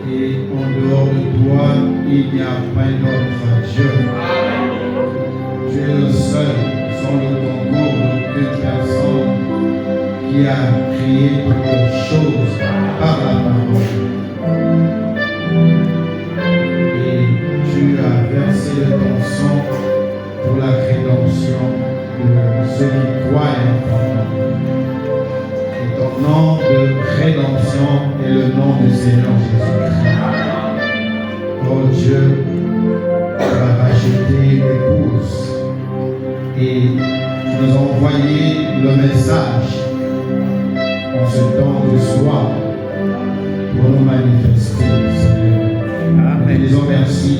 Et en dehors de toi, il n'y a pas d'autre Dieu. Tu es le seul, sans le concours d'aucune personne, qui a créé toutes les choses par la parole. Et tu as versé ton sang pour la rédemption de ceux qui croient en ton nom. Et ton nom de rédemption est le nom du Seigneur Jésus-Christ. Oh Dieu, tu as racheté l'épouse et tu nous as envoyé le message en ce temps de soir pour nous manifester, Seigneur. Nous te disons merci.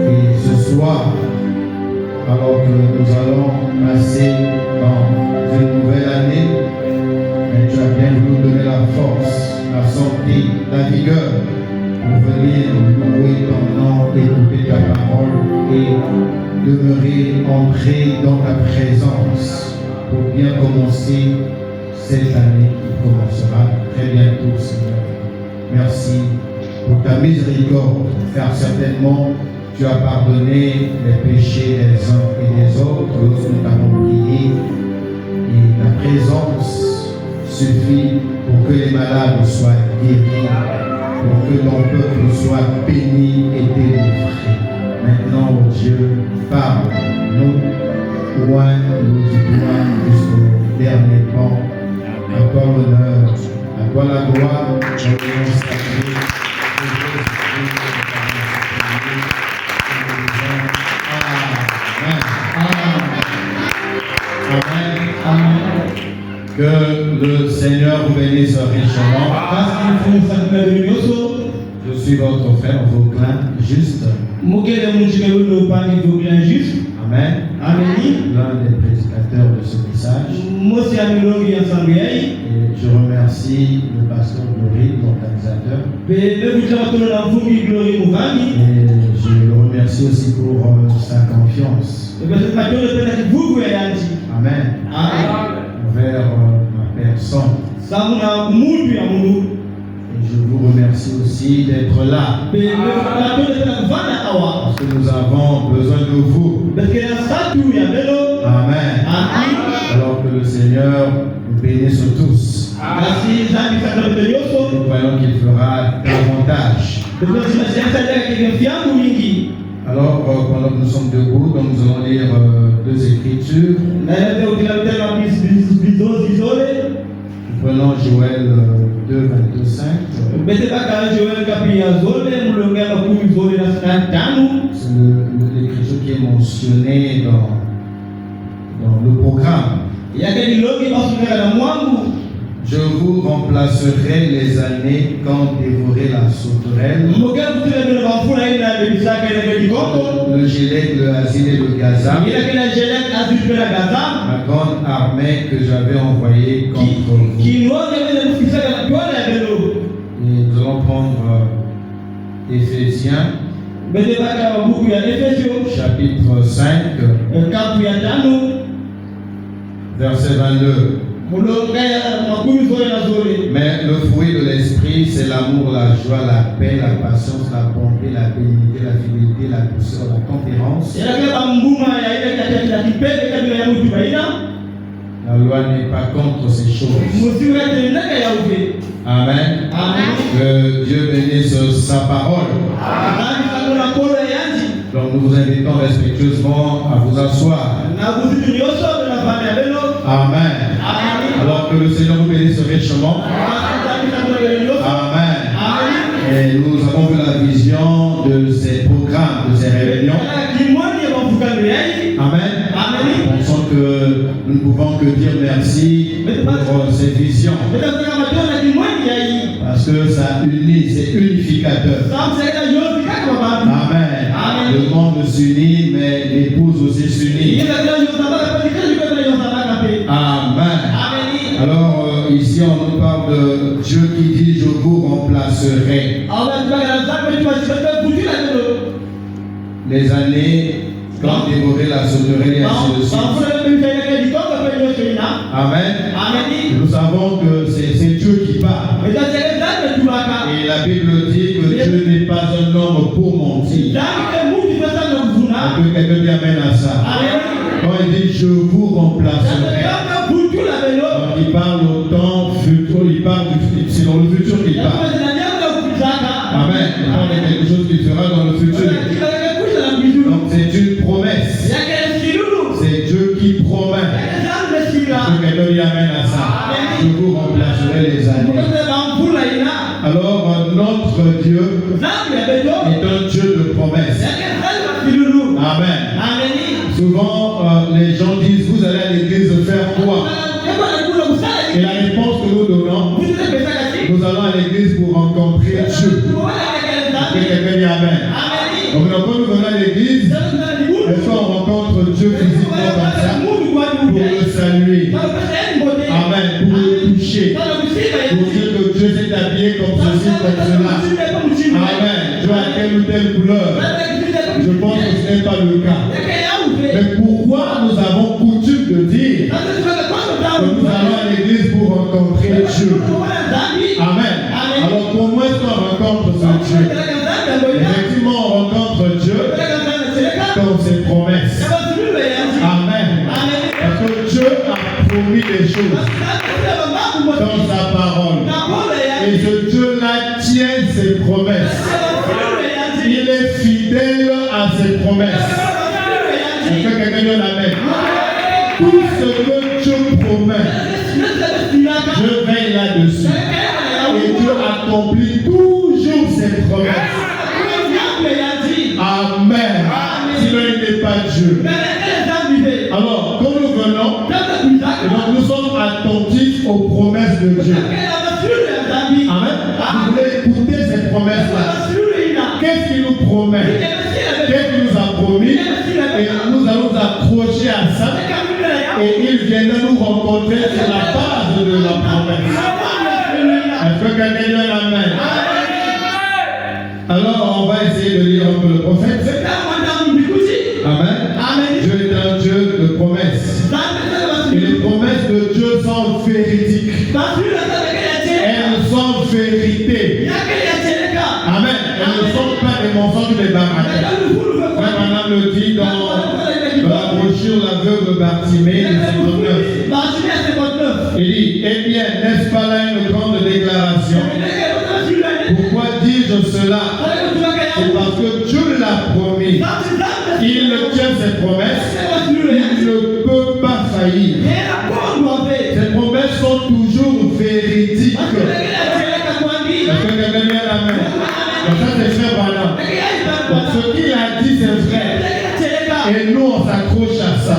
Et ce soir, alors que nous allons passer dans une nouvelle année, mais tu as bien voulu donner la force, la santé, la vigueur pour venir louer ton nom, écouter ta parole et demeurer ancré dans ta présence pour bien commencer cette année qui commencera très bientôt, Seigneur. Merci pour ta miséricorde, car certainement tu as pardonné les péchés des uns et des autres lorsque nous t'avons prié. Et ta présence suffit pour que les malades soient guéris, pour que ton peuple soit béni et délivré. Maintenant, oh Dieu, parle-nous, oigne-nous du doigt jusqu'au dernier pan. À toi l'honneur, à toi la gloire, au nom sacré de Jésus-Christ. Que le Seigneur vous bénisse richement. Je suis votre frère Vauclin Juste. Amen. L'un des prédicateurs de ce message. Et je remercie le pasteur Glory, l'organisateur. Et je le remercie aussi pour sa confiance. Amen. Envers ma personne. Et je vous remercie aussi d'être là. Parce que nous avons besoin de vous. Amen. Alors que le Seigneur nous bénisse tous. Nous croyons qu'il fera davantage. Alors, pendant que nous sommes debout, donc nous allons lire deux écritures. Nous prenons Joël 2, 22-5. C'est l'écriture qui est mentionnée dans le programme. Je vous remplacerai les années quand dévorer la sauterelle, le Gélec, le Asile et le Gaza, la grande armée que j'avais envoyée contre vous. Et nous allons prendre Éphésiens, chapitre 5, verset 22. Mais le fruit de l'esprit, c'est l'amour, la joie, la paix, la patience, la bonté, la bénignité, la fidélité, la douceur, la tempérance. La loi n'est pas contre ces choses. Amen. Que Dieu bénisse sa parole. Donc nous vous invitons respectueusement à vous asseoir. Amen. Alors que le Seigneur vous bénisse richement. Amen. Et nous avons vu la vision de ces programmes, de ces réunions. Amen. Pensons que nous ne pouvons que dire merci pour ces visions. Parce que ça unit, c'est unificateur. Amen. Le monde s'unit, mais l'épouse aussi s'unit. Amen. Alors ici on nous parle de Dieu qui dit je vous remplacerai. Les années quand dévorer la sauterelle et ainsi de suite. Amen. Nous savons que c'est Dieu qui parle. Et Et la Bible dit que Dieu n'est pas un homme pour mentir. On peut quelqu'un dire amen à ça. Quand il dit je vous remplacerai, donc il parle au temps futur, il parle c'est dans le futur qu'il parle. Amen. Il parle de quelque chose qui sera dans le futur. Donc c'est une promesse. C'est Dieu qui promet. Que quelqu'un dit amen à ça. Je vous remplacerai les années. Alors notre Dieu est un Dieu de promesses. Amen. Souvent les gens disent vous allez à l'église faire quoi? Et la réponse que nous donnons, nous allons à l'église pour rencontrer Dieu. Que quelqu'un dit amen. Donc quand nous venons à l'église, est-ce qu'on rencontre Dieu physiquement comme ça pour le saluer? Amen. Pour le toucher. Pour dire que Dieu s'est habillé comme ceci, comme cela. Amen. Dieu a telle ou telle couleur. Je pense que ce n'est pas le cas. Mais pourquoi nous avons coutume de dire que nous allons à l'église pour rencontrer Dieu? Amen. Alors comment est-ce qu'on rencontre ce Dieu? Effectivement, on rencontre Dieu dans ses promesses. Amen. Parce que Dieu a promis des choses dans sa parole. Et ce Dieu-là tient ses promesses. Il est fidèle à ses promesses. Est-ce que quelqu'un dit amen? Tout ce que Dieu promet, je veille là-dessus. Et Dieu accomplit toujours ses promesses. Amen. Sinon il n'est pas Dieu. Alors, quand nous venons, donc nous sommes attentifs aux promesses de Dieu. Amen. Vous voulez écouter ces promesses-là. Qu'est-ce qu'il nous promet? Qu'est-ce qu'il nous a promis? Et nous allons nous accrocher à ça. Et il viendra nous rencontrer sur la base de la promesse. Est-ce que quelqu'un dit amen? Alors on va essayer de lire un peu le prophète. Amen. Dieu est un Dieu de promesses. Et les promesses de Dieu sont véridiques. Elles sont vérité. Amen. Elles ne sont pas des mensonges des barateurs. Madame le dit dans la brochure l'aveugle Bartimée de 59. Il dit, eh bien, n'est-ce pas là une grande déclaration? Pourquoi dis-je cela? C'est parce que Dieu l'a promis. Il tient ses promesses. Il ne peut pas faillir. Ses promesses sont toujours véridiques. Est-ce que quelqu'un dit amen? Donc ça c'est frère Bana. Donc ce qu'il a dit c'est vrai. Et nous on s'accroche à ça.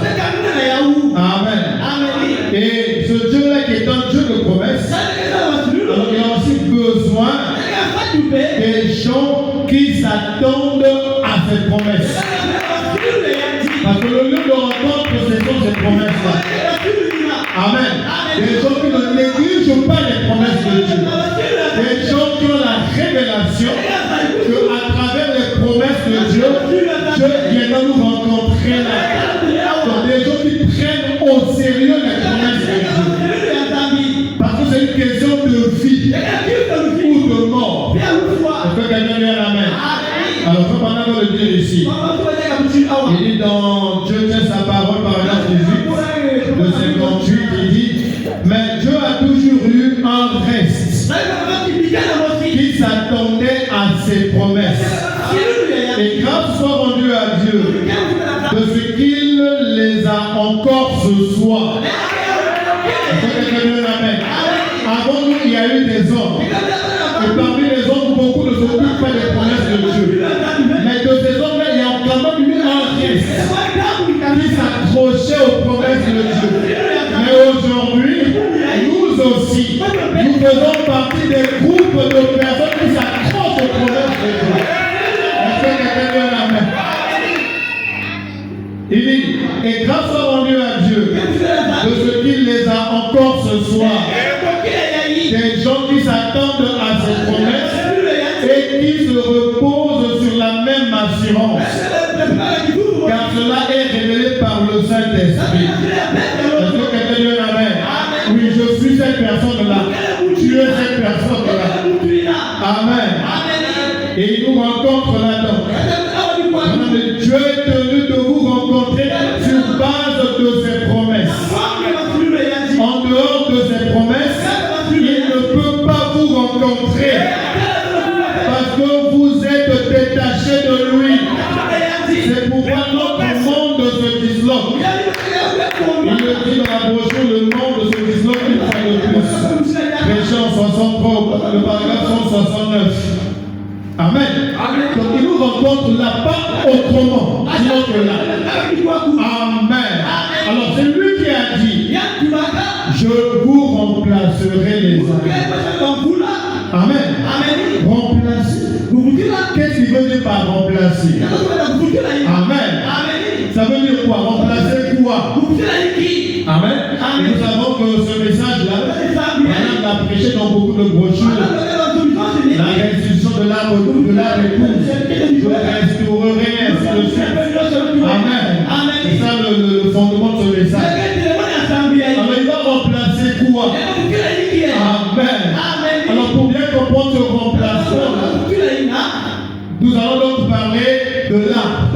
Amen. Et ce Dieu-là qui est un Dieu de promesses, alors il a aussi besoin des gens qui s'attendent à ces promesses. Parce que le lieu de rencontre, ce sont ces promesses-là. Amen. Des gens qui ne négligent pas les promesses de Dieu. Des gens qui ont la révélation qu'à travers les promesses de Dieu, Dieu viendra nous rencontrer là. Donc des gens qui prennent au sérieux les promesses de Dieu. Parce que c'est une question de vie ou de mort. Est-ce que quelqu'un dit amen? Alors, il faut pendant le dire ici. Il dit dans Dieu tient sa parole par Genèse 18, de 58, il dit, mais Dieu a toujours eu un reste qui s'attendait à ses promesses. Et grâce soit rendue à Dieu de ce qu'il les a encore ce soir. Avant nous, il y a eu des hommes. Et parmi les hommes, beaucoup ne s'occupent pas des promesses de Dieu. Mais de ces hommes-là, il y a quand même eu un reste qui s'accrochait aux promesses de Dieu. Mais aujourd'hui, nous aussi, nous faisons partie des groupes de personnes qui s'accrochent aux promesses de Dieu. Est-ce que quelqu'un dit amen? Il dit, et grâce soit rendue à Dieu de ce qu'il les a encore ce soir. Des gens qui s'attendent à ces promesses et qui se reposent sur la même assurance. Car cela est révélé par le Saint-Esprit. Est-ce que quelqu'un dit amen? Oui, je suis cette personne-là. Tu es cette personne-là. Amen. Et il nous rencontre là-dedans. Dieu est tenu de vous rencontrer sur base de ses promesses. En dehors de ses promesses, il ne peut pas vous rencontrer parce que vous êtes détaché de lui. C'est pourquoi notre monde se disloque. Il le dit dans la brochure, le monde se disloque une fois de plus. Péché en 63, le paragraphe 169. Amen. Donc il nous rencontre là, pas autrement, sinon que là. Amen. Alors c'est lui qui a dit, je vous remplacerai les uns. Amen. Remplacer. Qu'est-ce qu'il veut dire par remplacer? Amen. Ça veut dire quoi? Remplacer quoi? Amen. Et nous savons que ce message-là, on l'a prêché dans beaucoup de brochures. La restitution de l'arbre de la épouse. Je restaurerai ainsi de suite. Amen. C'est ça le fondement de ce message. Alors il va remplacer quoi? Amen. Alors pour bien comprendre ce remplacement, nous allons donc parler de l'arbre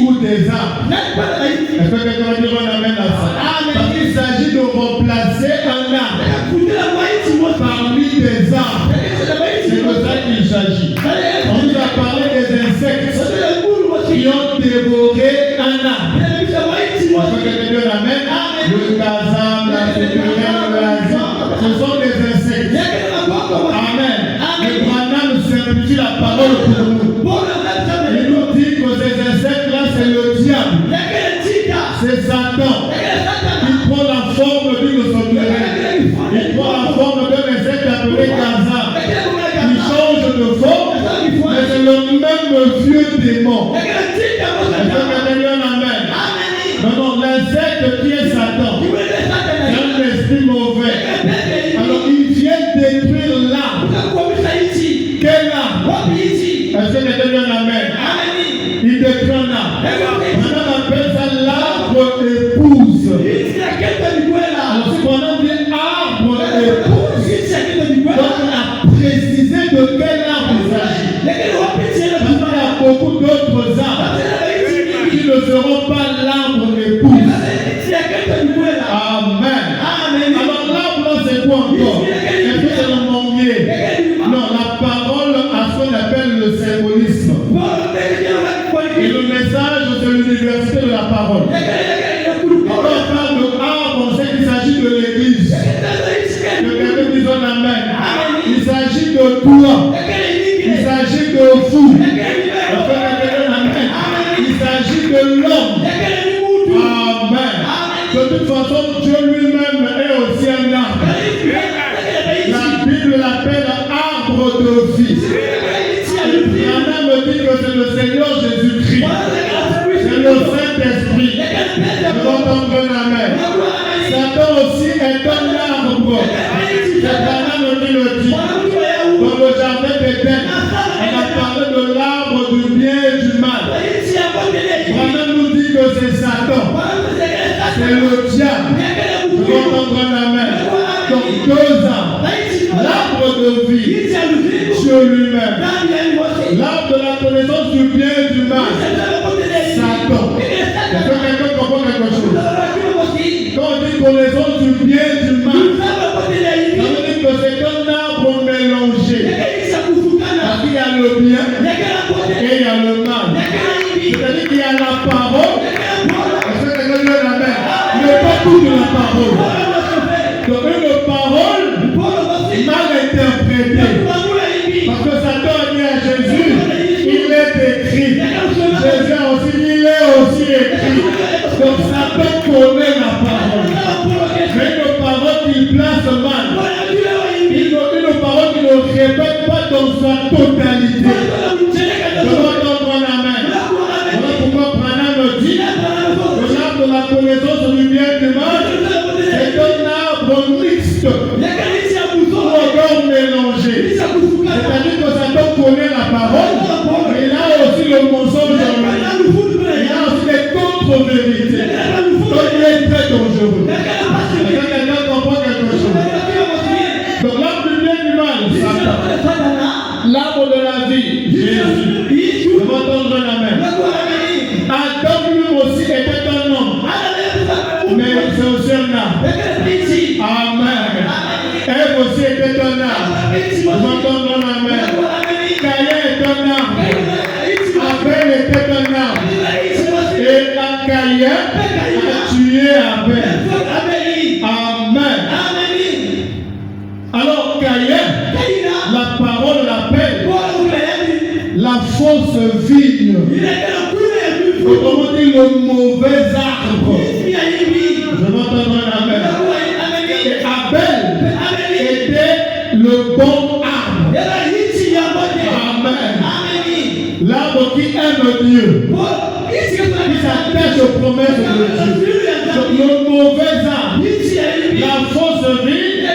ou des arbres. Est-ce que quelqu'un va dire un amen à ça? Parce qu'il s'agit de remplacer un arbre parmi des arbres. C'est de ça qu'il s'agit. On nous a parlé des insectes qui ont dévoré un arbre. Est-ce que quelqu'un dit un amen? Le gazan, la sécurelle, le hasard, ce sont des insectes. Amen. Le Branham simplifie la parole pour nous. Il nous dit que ces insectes-là, c'est le diable. C'est Satan. Il prend la forme d'une sauterelle. Il prend la forme d'un insecte appelé gazan. Il change de forme, mais c'est le même vieux démon. Est-ce que quelqu'un dit un amen? Non, l'insecte qui est Satan, c'est un esprit mauvais. Alors il vient détruire l'arbre. Quel arbre? Est-ce que quelqu'un dit un amen? Il détruit un arbre. On appelle ça l'arbre épouse. Alors ce qu'on a dit arbre épouse, donc on a précisé de quel arbre il s'agit. Parce qu'il y a beaucoup d'autres arbres qui ne seront pas l'arbre épouse. Amen. Alors l'arbre c'est quoi encore? Est-ce que c'est le manguier? Non, la parole a ce qu'on appelle le symbolisme. Et le message c'est l'université de la parole. Quand on parle de arbre, on sait qu'il s'agit de l'église. Que quelqu'un dise un amen. Il s'agit de toi. Il s'agit de vous. Il s'agit de l'homme. Amen. De toute façon, Dieu lui-même est aussi un arbre. La Bible l'appelle arbre de vie. La me dit que c'est le Seigneur Jésus-Christ. C'est le Saint-Esprit. Je vais entendre un amen. Satan aussi est un arbre. C'est Branham qui le dit. Dans le jardin d'Éden, on a parlé de l'arbre du bien et du mal. Branham nous dit que c'est Satan. C'est le diable. Je vais entendre un amen. Donc deux arbres. L'arbre de vie, Dieu lui-même. L'arbre de la connaissance du bien et du mal, Satan. Est-ce que quelqu'un comprend quelque chose? Quand on dit connaissance du bien et du mal, ça veut dire que c'est un arbre mélangé. Parce qu'il y a le bien et il y a le mal. C'est-à-dire qu'il y a la parole. Est-ce que quelqu'un dit un amen? Il n'est pas tout de la parole. Donc une parole mal interprétée. Parce que Satan a dit à Jésus, il est écrit. Jésus a aussi dit, il est aussi écrit. Donc Satan connaît la parole. Mais une parole qu'il place mal. Une parole qu'il ne répète pas dans sa totalité. Je vais entendre un amen. Voilà pourquoi Branham dit que l'arbre de la connaissance du bien et du mal, c'est un arbre mixte. Ou encore mélangé. C'est-à-dire que Satan connaît la parole, mais il a aussi le mensonge en lui. Il a aussi des contre-vérités. Donc il est très dangereux. Est-ce que quelqu'un comprend quelque chose? Donc l'arbre du bien et du mal, Satan. fausse vigne. Autrement dit, le mauvais arbre. Je m'entends un amen. Et Abel était le bon arbre. Amen. L'arbre qui aime Dieu, qui s'attache aux promesses de Dieu. Le mauvais arbre, la fausse vigne,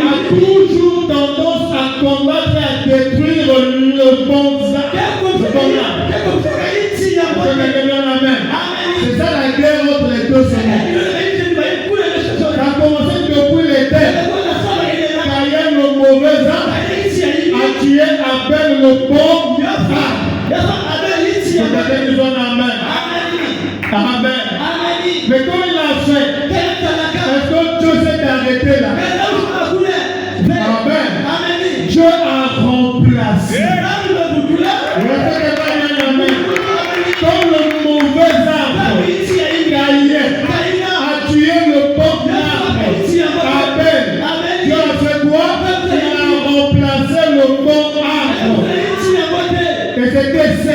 a toujours tendance à combattre et à détruire le bon arbre. C'est ça la guerre entre les deux semences. Ça a commencé depuis l'Éden. Caïn, le mauvais arbre, a tué Abel, le bon arbre. Amen. Amen. Mais quand il a fait, est-ce que Dieu s'est arrêté là? Amen. Dieu a remplacé. Comme le mauvais arbre, Caïn a tué le bon arbre, Abel. Dieu a fait quoi? Il a remplacé le bon arbre. Et c'était 7.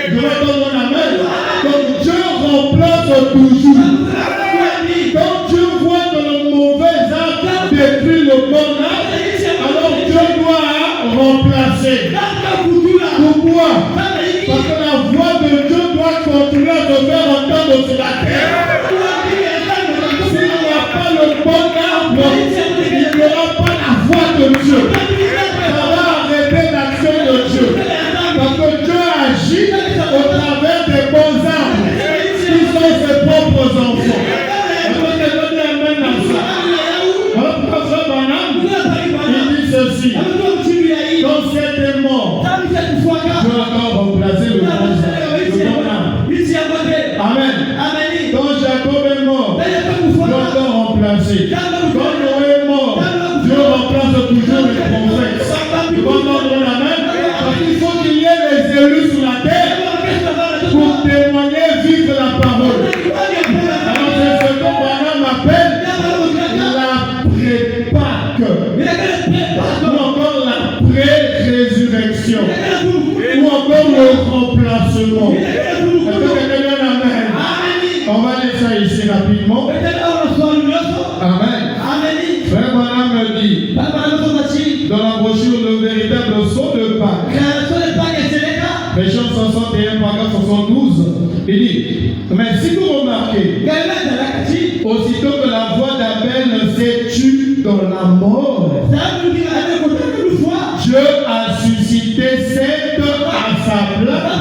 Je vais donner mon amen. Donc Dieu remplace toujours. Quand Dieu voit que le mauvais arbre détruit le bon arbre, alors Dieu doit remplacer. Pourquoi? Parce que la voix de Dieu doit continuer à se faire entendre sur la terre. S'il n'y a pas le bon arbre, il n'y aura pas la voix de Dieu. Ça va arrêter l'action de Dieu. Parce que Dieu agit au travers des bons arbres qui sont ses propres enfants. Est-ce que je peux dire amen dans ça? Alors pourquoi Frère Branham, il dit ceci. Quand c'est mort, Dieu a encore remplacé le bon arbre. Amen. Quand Jacob est mort, Dieu a encore remplacé. Quand Noé est mort, Dieu remplace toujours les prophètes. Tu vas entendre la main? Parce qu'il faut qu'il y ait les élus sur la terre pour témoigner, vivre la parole. Alors c'est ce que Branham appelle la pré-Pâque, ou encore la pré-résurrection, ou encore le remplacement. Est-ce que quelqu'un amen? On va lire ça ici rapidement. Amen. Frère Branham me dit dans la brochure le véritable saut de Pâques, Pêcheur 61, paragraphe 72, il dit, mais si vous remarquez, aussitôt que la voix d'Abel s'est tue dans la mort, Dieu a suscité Seth à sa place.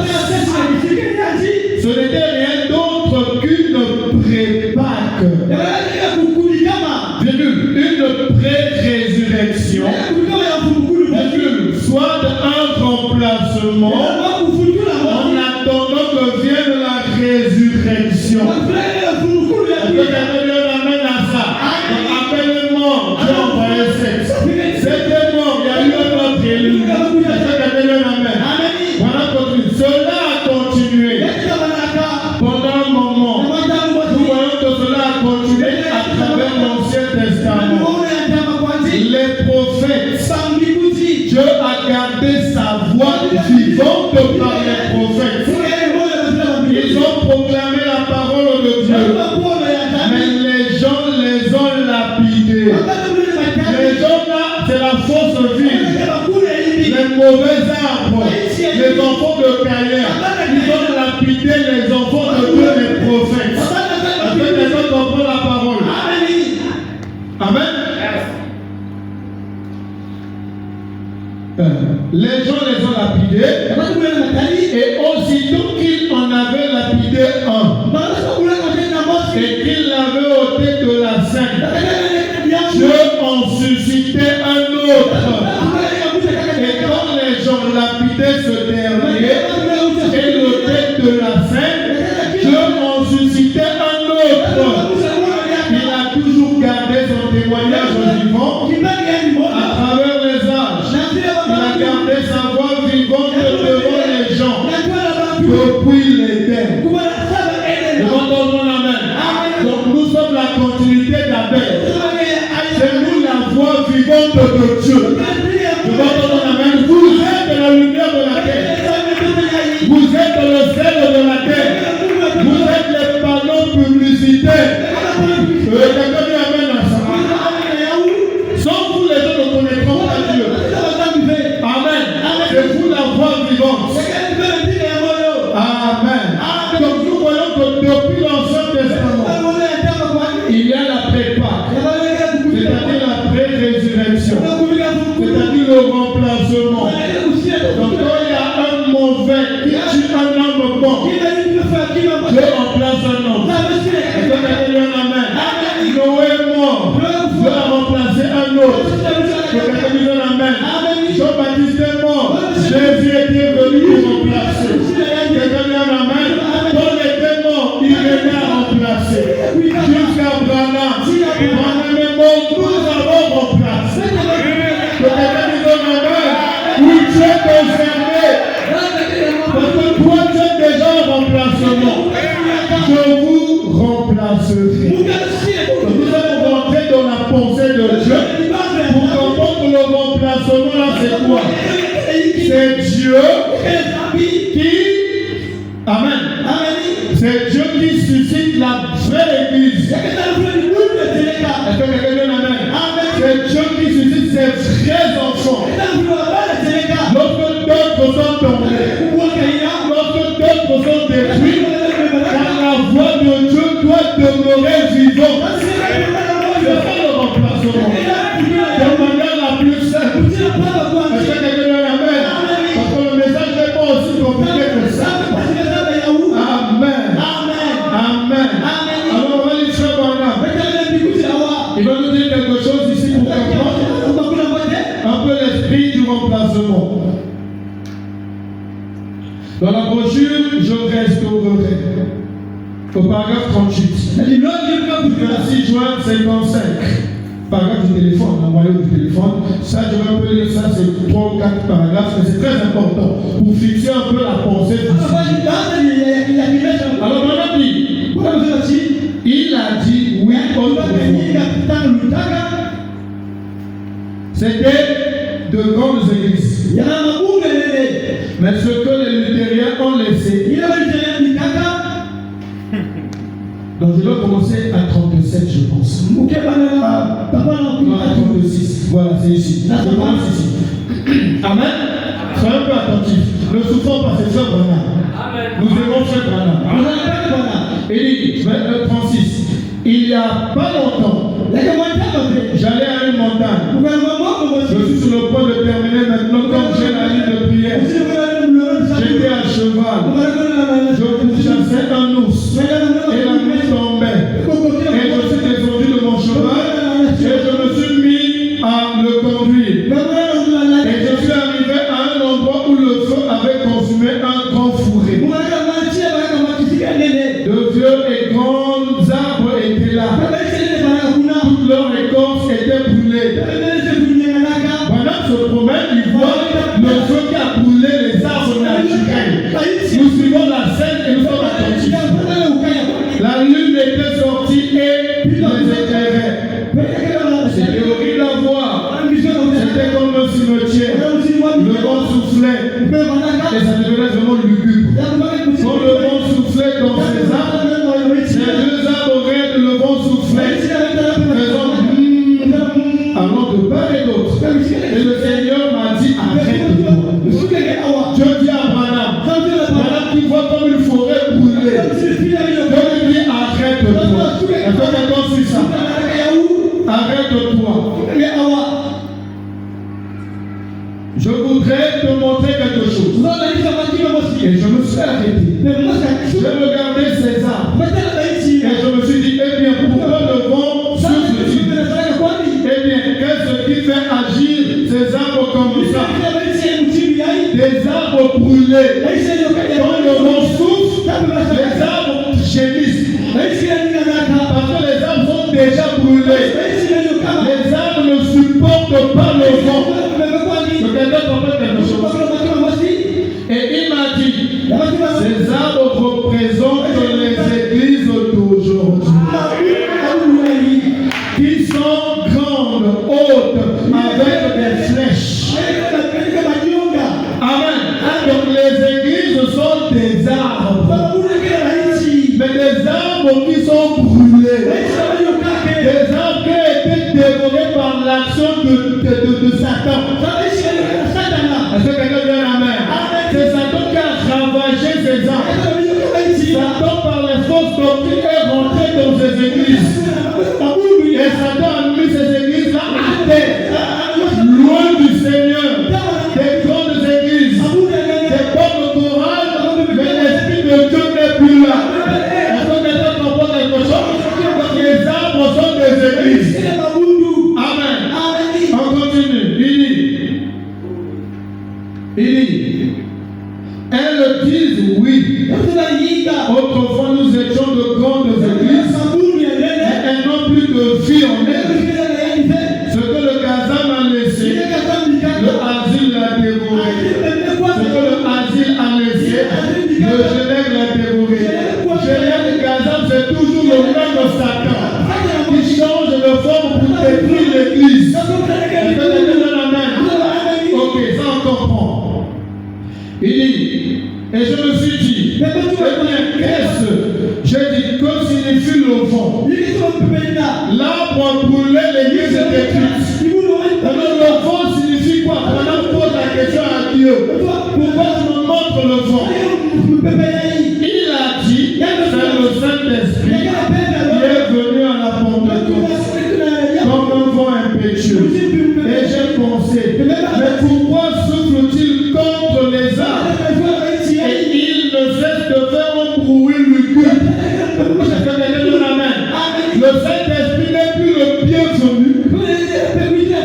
Ce n'était rien d'autre qu'une pré-Pâque, une pré-résurrection, soit un remplacement en attendant que vienne la résurrection. Est-ce que quelqu'un amène à ça? Appelle le mort, Dieu a envoyé Seth. C'était mort, il y a eu un autre élu. Est-ce que quelqu'un amène? Voilà, cela a continué pendant un moment. Nous voyons que cela a continué à travers l'Ancien Testament. Les prophètes, Dieu a gardé sa voix vivante par les prophètes. Ils ont proclamé la parole de Dieu. Mais les gens les ont lapidés. Les gens là, c'est la fausse vie. Les mauvais arbres, les enfants de Caïn, ils ont lapidé les enfants de Dieu, les prophètes. Est-ce que les gens comprennent la parole? Amen. Les gens les ont lapidés. Et aussitôt qu'ils en avaient lapidé un, et qu'ils l'avaient ôté de la scène, Dieu en suscitait un autre. Et quand les gens lapidaient ce dernier et l'ôtaient de la scène, Dieu en suscitait un autre. Il a toujours gardé son témoignage vivant à travers les âges. Il a gardé sa voix vivante devant les gens depuis l'Éden. Devant ton amen. Donc nous sommes la continuité d'Abel. C'est nous la voix vivante de Dieu. Devant ton amen. Vous êtes la lumière de la terre. mort, Jésus était venu pour remplacer. Quelqu'un dit amen. Paul était mort, il venait à remplacer. Jusqu'à Branham. Branham est mort, nous avons remplacé. Quelqu'un dit amen. Oui, tu es concerné. Parce que toi, tu es déjà en remplacement. Je vous remplacerai. Nous allons rentrer dans la pensée de Dieu. Pour comprendre le remplacement, là, c'est quoi? C'est Dieu qui... Amen. C'est Dieu qui suscite la vraie église. Est-ce que quelqu'un dit amen? C'est Dieu qui suscite ses vrais enfants. Lorsque d'autres sont tombés, lorsque d'autres sont détruits, car la voix de Dieu doit demeurer vivante. C'est pas le remplacement. De manière la plus simple. Est-ce que quelqu'un dit amen? Parce que le message n'est pas aussi compliqué que ça. Amen. Amen. Alors on va lire ce Branham. Il va nous dire quelque chose ici pour comprendre un peu l'esprit du remplacement. Dans la brochure, je restaurerai. Au paragraphe 38. Le 6 juin 55. Paragraphe du téléphone, le noyau du téléphone. Ça, je vais un peu lire ça, c'est 3 ou 4 paragraphes, mais c'est très important pour fixer un peu la pensée du sujet. Alors, on a dit, il a dit oui autrefois. C'était de grandes églises. Mais ce que les luthériens ont laissé. Donc je dois commencer à 37, je pense. Non, à 36. Voilà, c'est ici. Je commence ici. Amen. Soyez un peu attentifs. Ne souffrons pas, c'est Frère Branham. Nous aimons Frère Branham. Il dit, 36. Il n'y a pas longtemps, j'allais à une montagne. Je suis sur le point de terminer maintenant comme j'ai la ligne de prière. J'étais à cheval. Je chassais un ours. Et la nuit tombait. Et je suis descendu de mon cheval. Et je me suis mis à le conduire. Et je suis arrivé à un endroit où le feu avait consumé un grand fourré. De vieux et grands arbres étaient là. Toute leur écorce était brûlée. Pendant ce promène, il voit le feu qui a brûlé les arbres naturels. Nous suivons la scène et nous sommes attentifs. La lune était sortie et les éclairait. C'était horrible à voir. C'était comme un cimetière. Le vent soufflait. Et ça devenait vraiment lugubre. Quand le vent soufflait dans ces arbres, les deux arbres raides, le vent soufflait. Allant de part et d'autre. Et le Seigneur m'a dit, arrête-toi. Je dis à Branham, Branham qui voit comme une forêt brûlée. Je lui dis, arrête-toi. Est-ce que quelqu'un suit ça? Arrête-toi. Je voudrais te montrer quelque chose. Et je me suis arrêté. J'ai regardé ces arbres. Et je me suis dit, eh bien, pourquoi le vent souffle-t-il? Eh bien, qu'est-ce qui fait agir ces arbres comme ça? Des arbres brûlés. Quand le vent souffle, les arbres gémissent. Parce que les arbres sont déjà brûlés. Les arbres ne supportent pas le vent. Et il m'a dit, ces arbres représentent les églises d'aujourd'hui. Qui sont grandes, hautes, avec des flèches. Amen. Donc les églises sont des arbres. Mais des arbres qui sont brûlés. Des arbres qui ont été dévorés par l'action de Satan. Est-ce que quelqu'un dit amen? C'est Satan qui a ravagé ces arbres. Satan par les fausses doctrines est rentré dans ces églises. Et Satan a mis ces églises-là à terre. Loin du Seigneur. Des grandes églises. Des bonnes chorales. Mais l'esprit de Dieu n'est plus là. Est-ce que quelqu'un comprend quelque chose? Les arbres sont des églises. Amen. On continue. Il dit, Il dit, elles disent oui. Autrefois, nous étions de grandes églises, mais elles n'ont plus de vie en elles. Ce que le Gazam a laissé, le asile l'a dévoré. Ce que le asile a laissé, le Genève l'a dévoré. Genève Gazam, c'est toujours le même Satan qui change de forme pour détruire l'église. Ok, ça on comprend. Il dit, et je me suis dit, qu'est-ce? J'ai dit, que signifie le vent? L'arbre brûlé, l'église est détruite. Alors le vent signifie quoi? On pose la question à Dieu. Pourquoi tu me montres le vent? Il a dit, c'est le Saint-Esprit qui est venu à la Pentecôte comme un vent impétueux. Et j'ai pensé, mais pourquoi souffle-t-il contre les arbres? Et il ne cesse de faire un bruit lugubre. Le Saint-Esprit n'est plus le bienvenu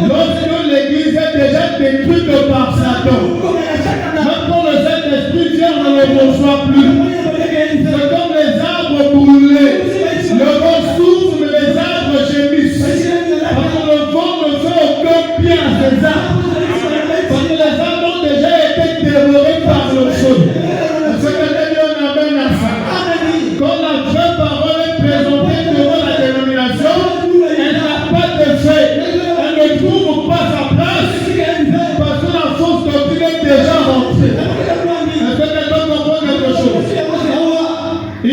lorsque l'église est déjà détruite par Satan. Même quand le Saint-Esprit vient, on ne le reçoit plus. C'est comme les arbres brûlés. Le vent souffle, mais les arbres gémissent. Parce que le vent ne fait aucun bien à ces arbres. Parce que les arbres ont déjà été dévorés par le feu. Est-ce que quelqu'un amène à ça? Quand la vraie parole est présentée devant la dénomination, elle n'a pas d'effet. Elle ne trouve pas sa place parce que la fausse doctrine est déjà rentrée. Est-ce que quelqu'un comprend quelque chose? Il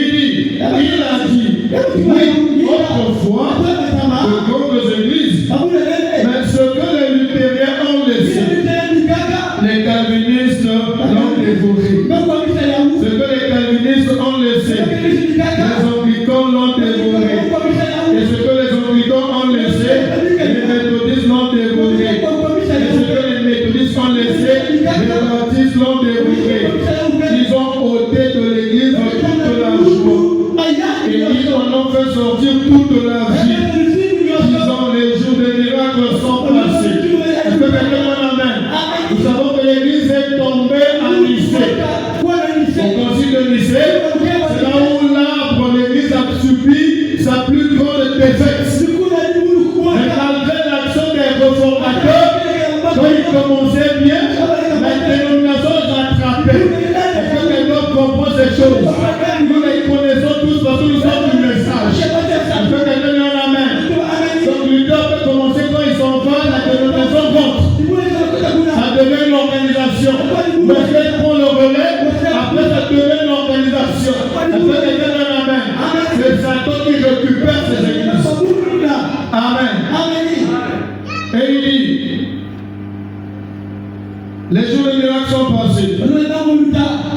a dit, oui, autrefois, de grandes églises, mais ce que les luthériens ont laissé, les calvinistes l'ont dévoré. Ce que les calvinistes ont laissé, les anglicans l'ont dévoré. Et ce que les anglicans ont laissé, les méthodistes l'ont dévoré. Et ce que les méthodistes ont laissé, les baptistes l'ont dévoré. Ils ont ôté de l'église toute la joie. Et ils en ont fait sortir toute la vie. Disons, les jours de miracles sont passés. Est-ce que quelqu'un m'amène? Nous savons que l'église est tombée à Nicée. Au concile de Nicée, c'est là où l'arbre, l'église a subi sa plus grande défaite. Mais malgré l'action des réformateurs, quand ils commençaient bien, la dénomination rattrapait. Est-ce que quelqu'un comprend ces choses? Nous les connaissons tous parce que nous sommes du message. Est-ce que quelqu'un en amène? Donc Luther peut commencer quand il s'en va, la dénomination compte. Ça devient une organisation. Wesley prend le relais, après ça devient une organisation. Est-ce que quelqu'un en amène? C'est Satan qui récupère ces églises. Amen. Et il dit, les jours de miracles sont passés.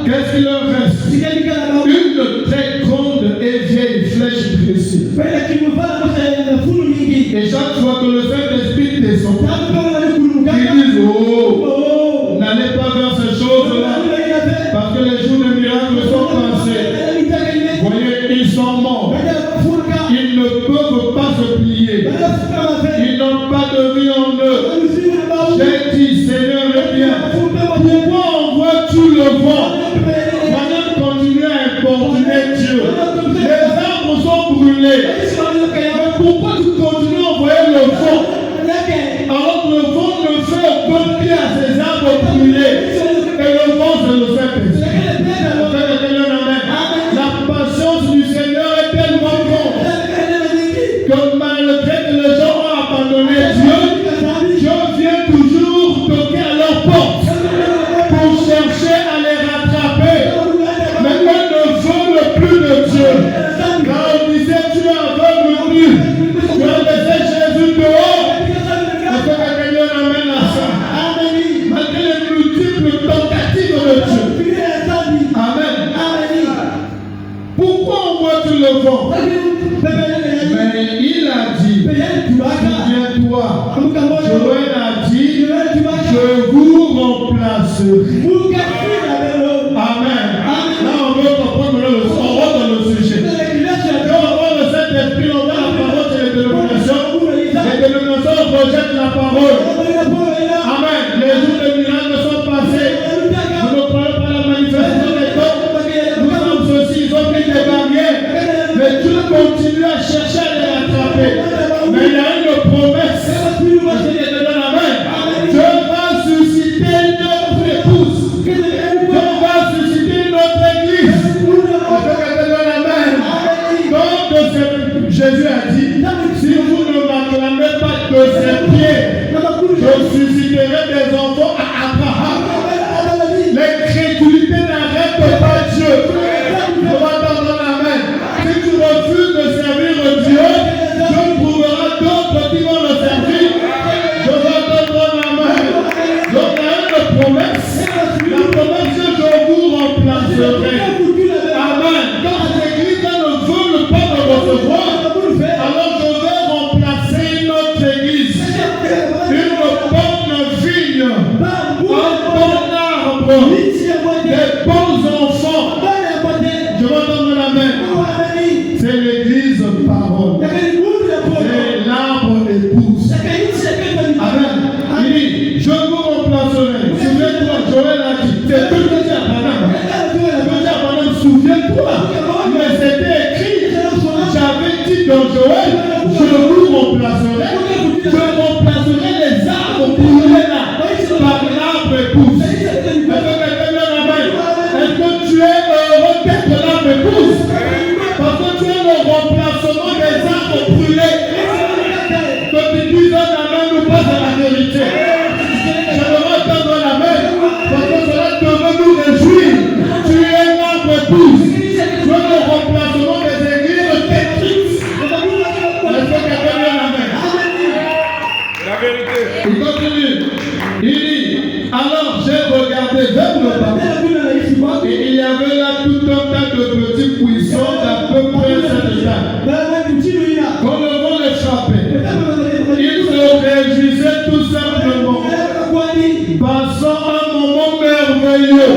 Qu'est-ce qu'il leur reste? Une très grande et vieille flèche dressée. Et chaque fois que le Saint-Esprit descend, ils disent, oh, n'allez pas vers ces choses-là, parce que les jours de miracles sont passés. Voyez, ils sont morts. Ils ne peuvent pas se plier. Ils n'ont pas de vie en eux. J'ai dit, Seigneur, le bien. Pourquoi envoies-tu le vent? Maintenant, continuer à importuner Dieu. Les arbres sont brûlés. Mais pourquoi tu continues à envoyer le vent? Alors que le vent ne fait aucun bien à ces arbres brûlés. Et le vent, c'est le Saint-Esprit. La patience du Seigneur est tellement grande que malgré que les gens ont abandonné Dieu, Dieu vient toujours toquer à leur porte pour chercher à les rattraper. Mais eux ne veulent plus de Dieu. Car on disait, tu es aveugle nu. Tu as laissé Jésus dehors. Est-ce que quelqu'un amène à ça? Malgré les multiples tentatives de Dieu. Amen. Pourquoi envoies-tu le vent? Mais il a dit, souviens-toi, Joël a dit, je vous remplacerai. Amen. Là, on veut comprendre on va dans le sujet. Quand on voit le Saint-Esprit, on voit la parole de les dénominations rejettent la parole. Amen. Les jours de miracles sont passés. La promesse que je vous remplacerai. Amen. Quand l'église ne veut pas me recevoir, alors je vais remplacer notre église. Une bonne vigne, un bon arbre, des bons enfants. Je vais donner la main. C'est l'église parole. C'est l'arbre épouse. Amen. Il dit, je vous remplacerai. Souviens-toi, Joël a dit, c'est tout le temps Abraham. Souviens-toi. Mais c'était écrit. J'avais dit dans Joël, je vous remplacerai. Je remplacerai les arbres brûlés là par l'arbre épouse. Est-ce que tu es heureux d'être l'arbre épouse? Parce que tu es le remplacement des arbres brûlés. Que tu dises la main nous pas à la vérité. J'aimerais entendre la main parce que cela devrait nous réjouir. Tu es l'arbre épouse. Tu es le remplacement des églises détruites. Est-ce que quelqu'un vient la main? La vérité. Il continue. Il dit, alors j'ai regardé vers le bas. Et il y avait là tout un tas de petits buissons d'à peu près cette taille. Quand le vent les frappait, ils se réjouissaient tout simplement, passant un moment merveilleux.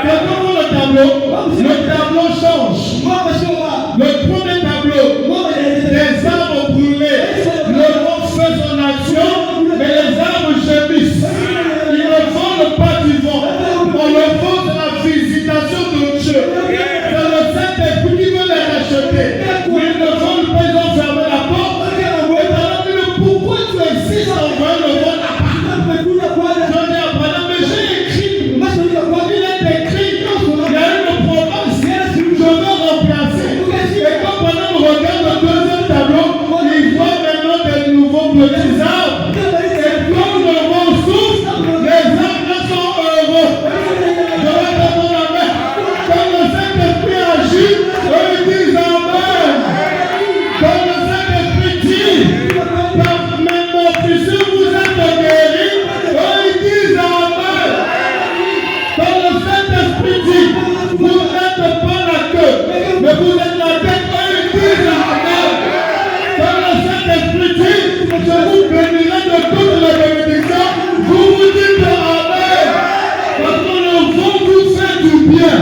Quelqu'un voit le tableau? Le tableau change. Le premier tableau, des arbres brûlés. Le vent fait son action, mais les arbres gémissent. Ils ne volent pas du vent. On le vend de la visitation de Dieu. C'est le Saint-Esprit qui veut les racheter. Mais ils ne volent pas, ils ont fermé la porte. Et alors, pourquoi tu insistes en voyant le vent là-bas? Je dis à Abraham, mais j'ai écrit. Il est écrit. Il y a eu le problème. Je veux remplacer. Et quand Abraham regarde le deuxième tableau, il voit maintenant des nouveaux petits arbres. Et quand le vent souffle, les arbres sont heureux. Je vais te donner la main. Quand le Saint-Esprit agit, eux ils disent Amen. Quand le Saint-Esprit dit, même mon fils, vous êtes guéris, eux ils disent Amen. Quand le Saint-Esprit dit, vous n'êtes pas la queue, mais vous êtes la tête, eux ils disent Amen. Quand le Saint-Esprit dit, je vous bénirai de toute la bénédiction, vous vous dites Amen. Parce que le vent vous fait du bien.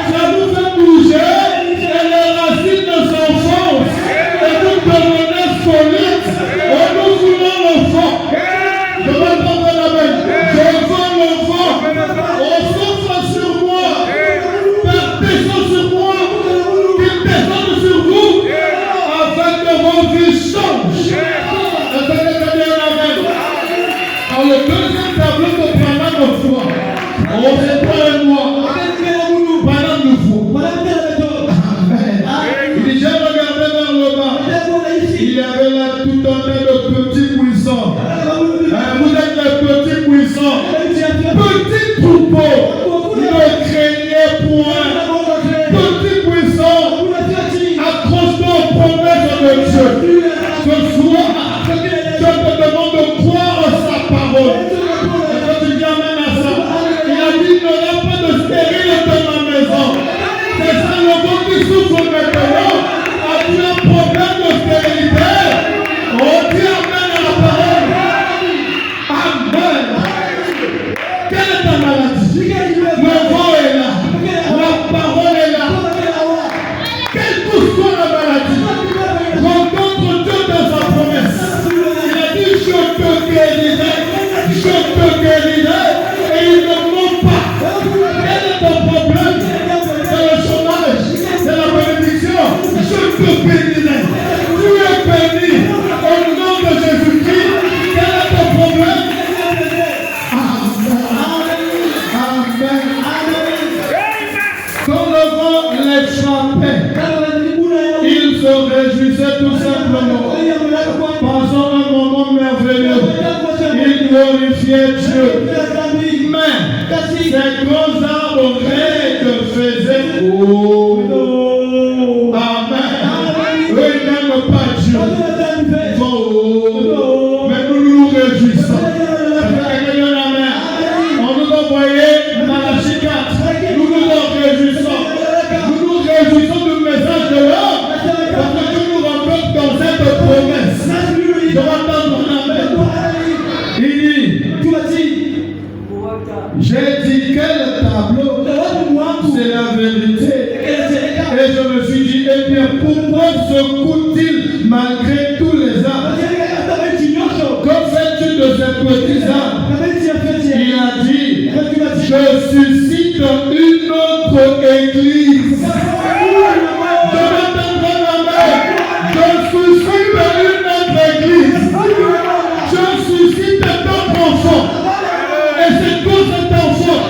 Ça vous fait bouger et les racines s'enfoncent. Et vous devenez solide. Et nous voulons le vent. Je vais prendre la main. Je veux le vent. On souffle sur moi. Père, descend sur moi. Qu'il descende sur vous. Afin que vos vies changent. Est-ce que quelqu'un vient la main? Alors le deuxième tableau de Paname de foi. On sait pas le moi. Paname de foi. Il dit, j'ai regardé vers le bas. Il y avait là tout un tas de petits buissons. Vous êtes les petits buissons. Petits troupeaux. Ne craignez point. Petits buissons. Accroche-toi aux promesses de Dieu. Ce soir, je te demande de croire sa parole. Est-ce que tu dis amen à ça? Il a dit, il n'y aura pas de stérile dans ma maison. C'est ça le mot qui souffre maintenant. As-tu un problème de stérilité? On dit amen à la parole. Amen. Quelle est ta maladie? Le vent est là. La parole est là. Quelle que soit la maladie, rencontre Dieu dans sa promesse. Il a dit, je te guérirai. Je te guérirai. Et il ne ment pas. Quel est ton problème? C'est le chômage. C'est la bénédiction. Je te bénirai. Tu es béni. Au nom de Jésus-Christ. Quel est ton problème? Quand le vent les frappait, ils se réjouissaient tout simplement. Passant un moment merveilleux, ils glorifiaient Dieu. Mais ces grands arbres raides faisaient oh. Amen. Eux, ils n'aiment pas Dieu. Ils font oh. Mais nous nous réjouissons. On J'ai dit quel tableau? C'est la vérité. Et je me suis dit, eh bien, pourquoi secoue-t-il malgré tous les arbres? Que fais-tu de ces petits arbres? Il a dit, je suscite une autre église. Je m'entendrai ma mère. Je suscite une autre église. Je suscite d'autres enfants. Et c'est pour cet enfant.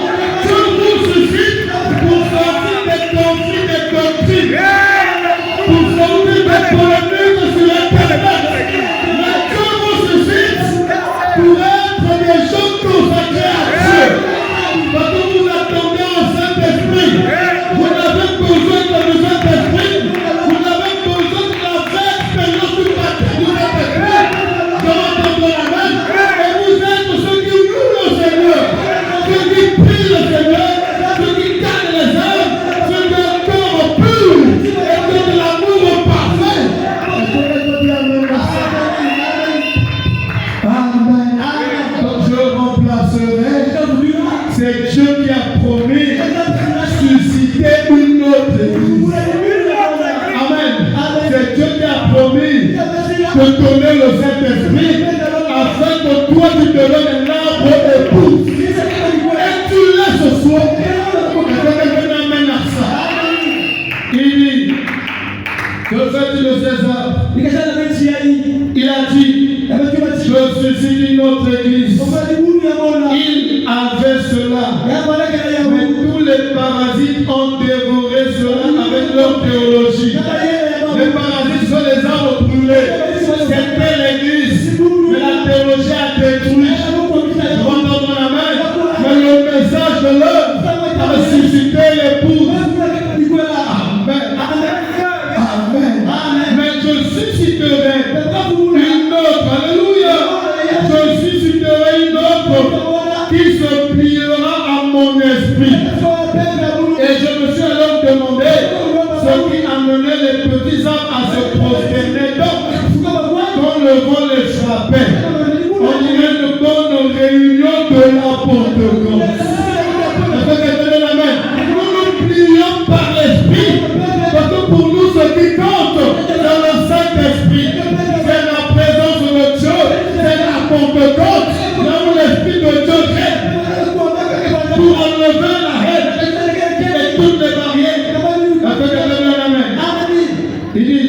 Je vous suscite pour sortir des conflits, des doctrines. Pour sortir des polémiques sur Internet. Mais Dieu vous suscite pour être des gens consacrés à Dieu. Parce que vous attendez au Saint-Esprit. Vous n'avez besoin de le Saint-Esprit. Vous n'avez besoin de la vraie expérience du Saint-Esprit. Je m'entends la main. Et vous êtes ceux qui louent le Seigneur. Ceux qui prient le Seigneur. Ceux qui gagnent les âmes. Ceux qui ont un corps pur. Et qui ont de l'amour parfait. Amen. Donc je remplacerai. C'est Dieu qui a promis susciter une autre église. Amen. C'est Dieu qui a promis de donner le Saint-Esprit afin que toi tu deviennes un arbre époux. Et tu l'as ce soir. Amène à ça. Il dit, que fais-tu de ces arbres? Il a dit, je suscite une autre église. Il avait cela. Mais tous les parasites ont dévoré cela avec leur théologie. Les parasites sont les arbres brûlés. C'était l'église. Mais la théologie a détruit. Je vois dans la main. Mais le message de l'homme a suscité l'épouse. Amen. Amen. Mais je susciterai une autre. Alléluia. Je susciterai une autre qui se pliera à mon esprit. Et je me suis alors demandé ce qui amenait les petits arbres à se prosterner. Donc, quand le vent les frappait, on dirait une bonne réunion de la Pentecôte. Nous nous plions par l'esprit. Parce que pour nous, ce qui compte, c'est le Saint-Esprit. C'est la présence de Dieu. C'est la Pentecôte. Là où l'Esprit de Dieu règne. Pour enlever la haine et toutes les barrières. Il dit,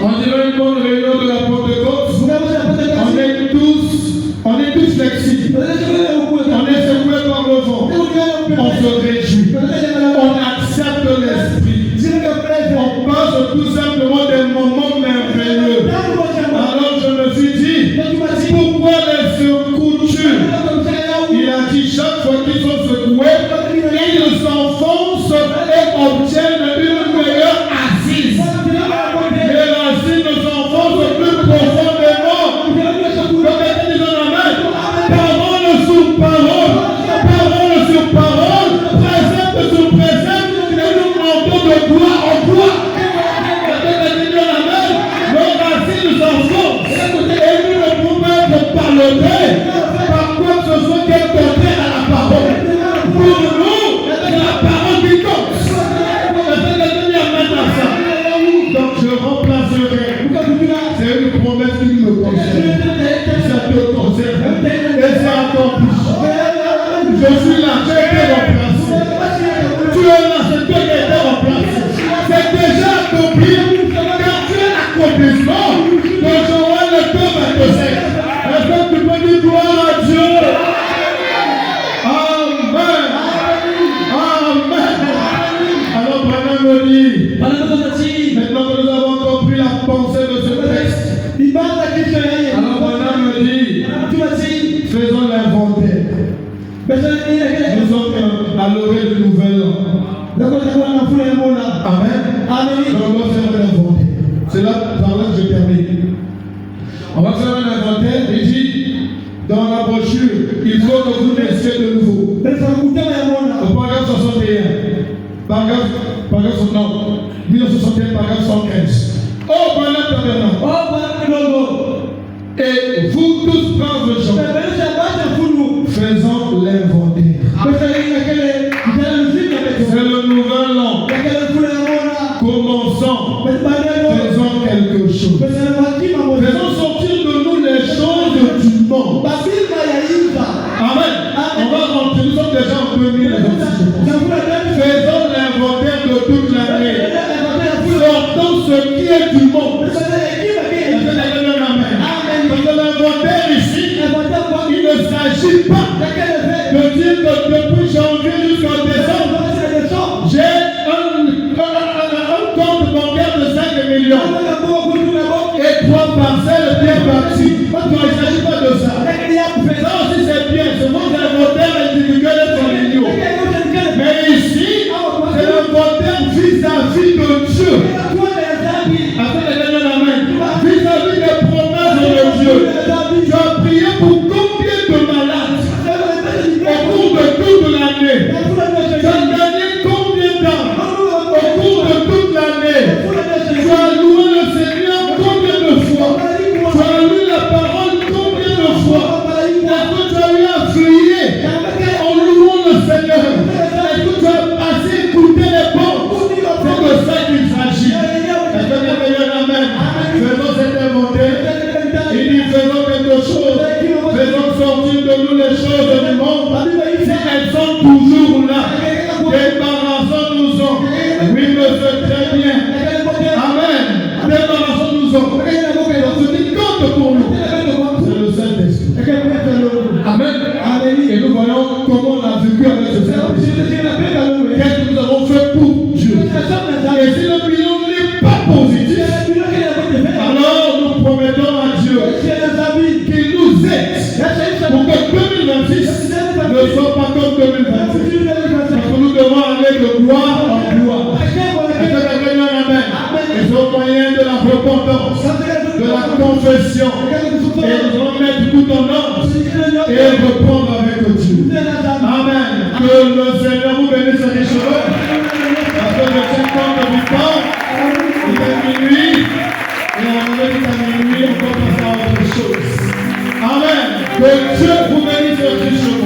on dirait une bonne réunion de la Pentecôte. On est tous flexibles. On est secoué par le vent. On se réjouit. On accepte l'Esprit. On passe tout simplement des moments merveilleux. Alors je me suis dit, pourquoi les secoues-tu? Il a dit, chaque fois qu'ils sont secoués, ils s'enfoncent et obtiennent une meilleure assise. Les racines s'enfoncent plus profondément. Donc ils disent amen. Parole sur parole, parole sur parole, précepte sur précepte, et nous montons de gloire en gloire. Nos racines s'enfoncent et nous ne pouvons être parler par quoi que ce soit qui est contraire à la parole. Pour nous, c'est la parole qui compte. Donc je remplacerai. C'est une promesse qui me concerne. Ça te concerne. Et c'est accompli. Je suis là, j'ai été remplacé. Tu es là, c'est toi qui as été remplacé. C'est déjà accompli. Car tu es l'accomplissement de Joël 2:27. Est-ce que tu peux dire gloire à Dieu? Amen. Amen. Alors Branham me dit, maintenant que nous avons compris la pensée de ce texte, alors Branham me dit, faisons l'inventaire. Nous sommes à l'orée du nouvel an. Amen. On va faire l'inventaire. C'est là par là que je termine. On va faire un inventaire. Il dit dans la brochure, il faut que vous naissiez de nouveau. Au paragraphe 61. Paragraphe 1961, paragraphe 115. Oh, Branham Tabernacle. Et vous tous braves gens, faisons l'inventaire. première aussi, je pense. Faisons l'inventaire de toute l'année. Sortons ce qui est du monde. Parce que l'inventaire ici, il ne s'agit pas de dire que depuis janvier jusqu'en décembre, j'ai un compte bancaire de 5 millions et 3 parcelles bien bâties. Il ne s'agit pas de ça. Ça aussi c'est bien, c'est votre inventaire individuel et familial. Mais ici, c'est l'inventaire vis-à-vis de Dieu. Vis-à-vis des promesses de Dieu. Tu as prié pour combien de malades au cours de toute l'année? Tu as gagné combien d'âmes au cours de toute l'année? Tu as loué le Seigneur combien de fois? Tu as lu la parole combien de fois? Est-ce que tu as eu à prier en louant le Seigneur? Est-ce que tu as assez écouté les portes? C'est de ça qu'il s'agit. Est-ce que tu as dit Amen? Faisons cet inventaire. Il dit faisons quelque chose. Faisons sortir de nous les choses du monde. Si elles sont toujours là, débarrassons-nous-en. Oui, monsieur, très bien. Amen. Débarrassons-nous-en. Ce qui compte pour nous, c'est le Saint-Esprit. Amen. Et nous voyons comment on a vécu avec ce Saint-Esprit. Qu'est-ce que nous avons fait pour Dieu? Et si le bilan n'est pas positif, alors nous promettons à Dieu qu'il nous aide pour que 2026 ne soit pas comme 2026. Parce que nous devons aller de gloire en gloire. Et c'est au moyen de la repentance, de la confession. Et nous allons mettre tout en ordre et reprendre avec Dieu. Amen. Que le Seigneur vous bénisse richement. Parce que le 50 du temps, il est minuit. Et on est à minuit, on commence à autre chose. Amen. Que Dieu vous bénisse richement.